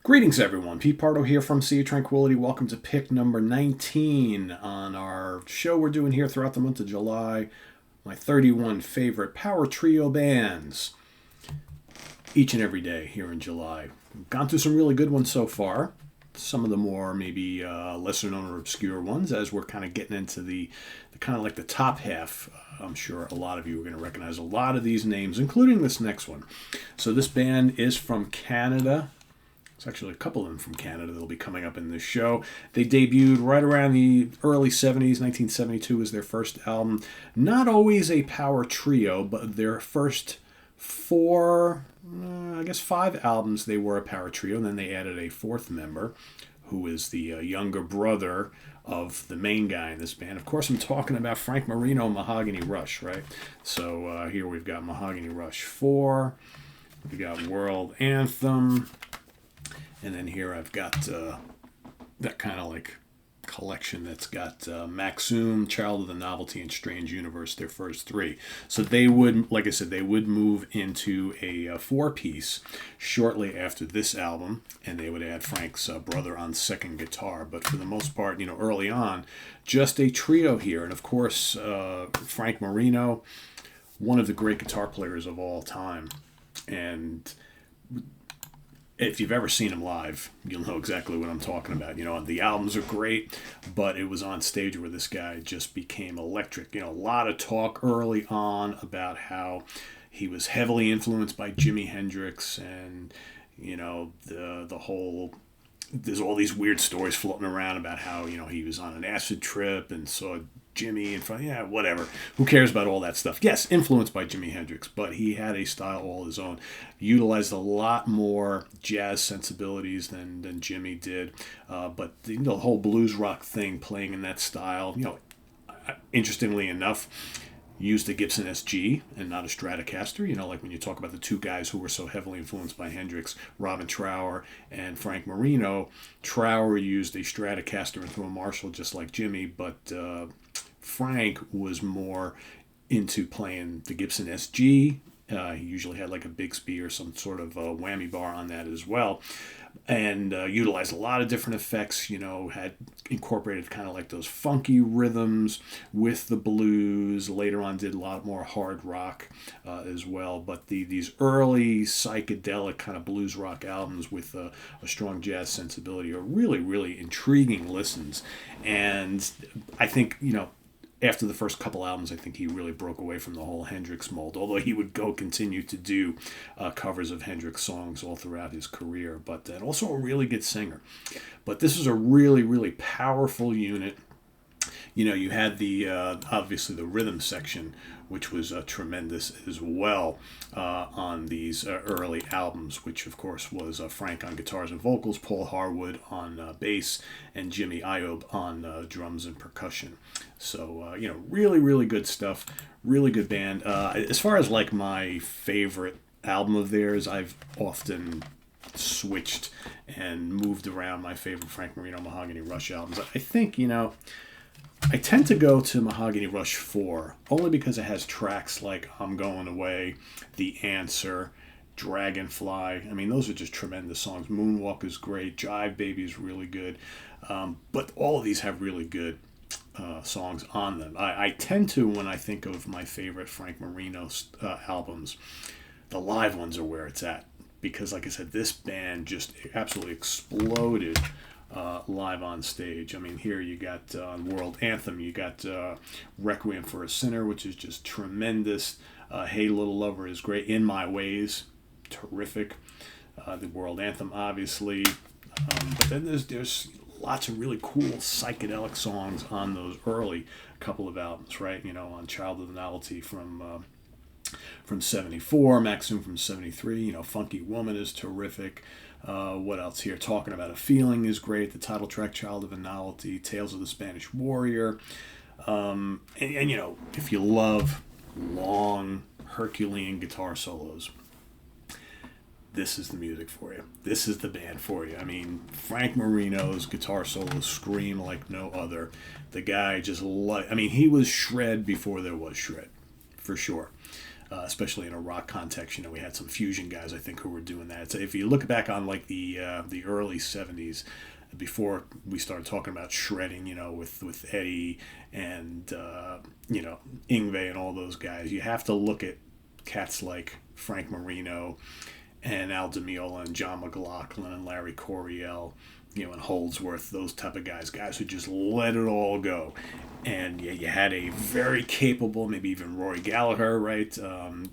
Greetings, everyone. Pete Pardo here from Sea of Tranquility. Welcome to pick number 19 on our show we're doing here throughout the month of July. My 31 favorite power trio bands each and every day here in July. We've gone through some really good ones so far. Some of the more maybe lesser known or obscure ones as we're kind of getting into the kind of like the top half. I'm sure a lot of you are going to recognize a lot of these names, including this next one. So this band is from Canada. There's actually a couple of them from Canada that'll be coming up in this show. They debuted right around the early 70s. 1972 was their first album. Not always a power trio, but their first five albums, they were a power trio. And then they added a fourth member, who is the younger brother of the main guy in this band. Of course, I'm talking about Frank Marino, Mahogany Rush, right? So here we've got Mahogany Rush 4. We got World Anthem. And then here I've got that kind of like collection that's got Maxum, Child of the Novelty, and Strange Universe, their first three. So they would, like I said, they would move into a four-piece shortly after this album, and they would add Frank's brother on second guitar. But for the most part, early on, just a trio here. And of course, Frank Marino, one of the great guitar players of all time. And if you've ever seen him live, you'll know exactly what I'm talking about. The albums are great, but it was on stage where this guy just became electric. A lot of talk early on about how he was heavily influenced by Jimi Hendrix, and the whole. There's all these weird stories floating around about how he was on an acid trip and saw Jimmy in front. Yeah, whatever. Who cares about all that stuff? Yes, influenced by Jimi Hendrix, but he had a style all his own. Utilized a lot more jazz sensibilities than Jimmy did. But the whole blues rock thing, playing in that style, interestingly enough, used a Gibson SG and not a Stratocaster. Like when you talk about the two guys who were so heavily influenced by Hendrix, Robin Trower and Frank Marino. Trower used a Stratocaster into a Marshall just like Jimmy, but Frank was more into playing the Gibson SG. He usually had like a Bixby or some sort of whammy bar on that as well. And utilized a lot of different effects, had incorporated kind of like those funky rhythms with the blues. Later on did a lot more hard rock as well. But these early psychedelic kind of blues rock albums with a strong jazz sensibility are really, really intriguing listens. And I think, after the first couple albums, I think he really broke away from the whole Hendrix mold, although he would continue to do covers of Hendrix songs all throughout his career, but also a really good singer. But this is a really, really powerful unit. You had the obviously the rhythm section, which was tremendous as well on these early albums, which of course was Frank on guitars and vocals, Paul Harwood on bass, and Jimmy Iovine on drums and percussion. So really, really good stuff. Really good band. As far as like my favorite album of theirs, I've often switched and moved around my favorite Frank Marino Mahogany Rush albums. I think I tend to go to Mahogany Rush 4 only because it has tracks like I'm Going Away, The Answer, Dragonfly. I mean, those are just tremendous songs. Moonwalk is great. Jive Baby is really good. But all of these have really good songs on them. I tend to, when I think of my favorite Frank Marino albums, the live ones are where it's at. Because, like I said, this band just absolutely exploded live on stage. I mean, here you got World Anthem, you got Requiem for a Sinner, which is just tremendous. Hey Little Lover is great. In My Ways, terrific. The World Anthem, obviously. But then there's lots of really cool psychedelic songs on those early couple of albums, right? On Child of the Novelty from 74, Maxum from 73, Funky Woman is terrific. What else here? Talking About a Feeling is great. The title track, Child of a Novelty, Tales of the Spanish Warrior. And if you love long Herculean guitar solos, this is the music for you. This is the band for you. I mean, Frank Marino's guitar solos scream like no other. The guy just he was shred before there was shred, for sure. especially in a rock context. We had some fusion guys, I think, who were doing that. So if you look back on like the early '70s, before we started talking about shredding, with Eddie and Yngwie and all those guys, you have to look at cats like Frank Marino and Al Di Meola and John McLaughlin and Larry Coryell, and Holdsworth, those type of guys who just let it all go. And you had a very capable, maybe even Rory Gallagher, right?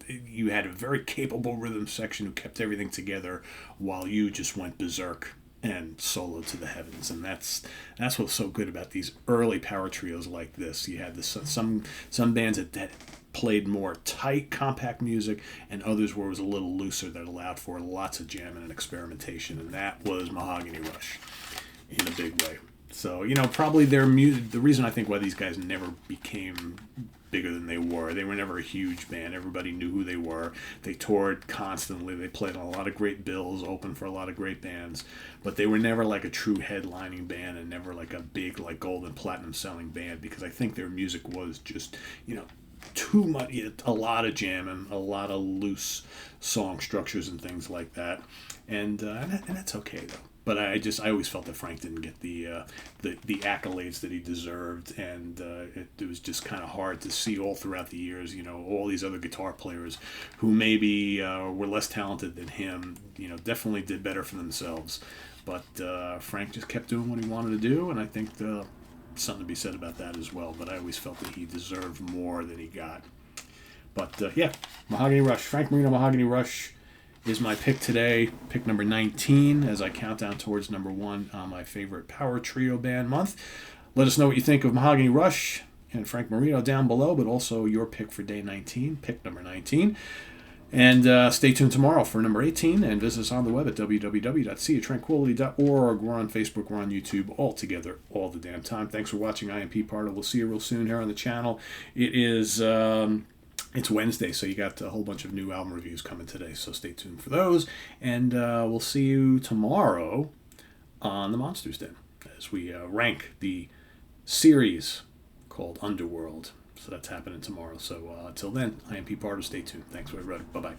You had a very capable rhythm section who kept everything together while you just went berserk and soloed to the heavens. And that's what's so good about these early power trios like this. You had some bands that played more tight, compact music, and others where it was a little looser that allowed for lots of jamming and experimentation, and that was Mahogany Rush in a big way. So, probably their music, the reason I think why these guys never became bigger than they were never a huge band. Everybody knew who they were. They toured constantly. They played on a lot of great bills, opened for a lot of great bands, but they were never like a true headlining band and never like a big, like gold and platinum selling band, because I think their music was just, too much, a lot of jamming, a lot of loose song structures and things like that, and that's okay though. But I always felt that Frank didn't get the accolades that he deserved, and it was just kind of hard to see all throughout the years. All these other guitar players who maybe were less talented than him, definitely did better for themselves. But Frank just kept doing what he wanted to do, and I think something to be said about that as well. But I always felt that he deserved more than he got. But Mahogany Rush, Frank Marino, Mahogany Rush is my pick today, pick number 19, as I count down towards number 1 on my favorite power trio band month. Let us know what you think of Mahogany Rush and Frank Marino down below, but also your pick for day 19, pick number 19. And stay tuned tomorrow for number 18, and visit us on the web at www.seatranquility.org. We're on Facebook, we're on YouTube, all together, all the damn time. Thanks for watching. I am Pete Pardo. We'll see you real soon here on the channel. It is... It's Wednesday, so you got a whole bunch of new album reviews coming today, so stay tuned for those. And we'll see you tomorrow on the Monsters Den as we rank the series called Underworld. So that's happening tomorrow. So until then, I am Pete Pardo. Stay tuned. Thanks, everybody. Bye-bye.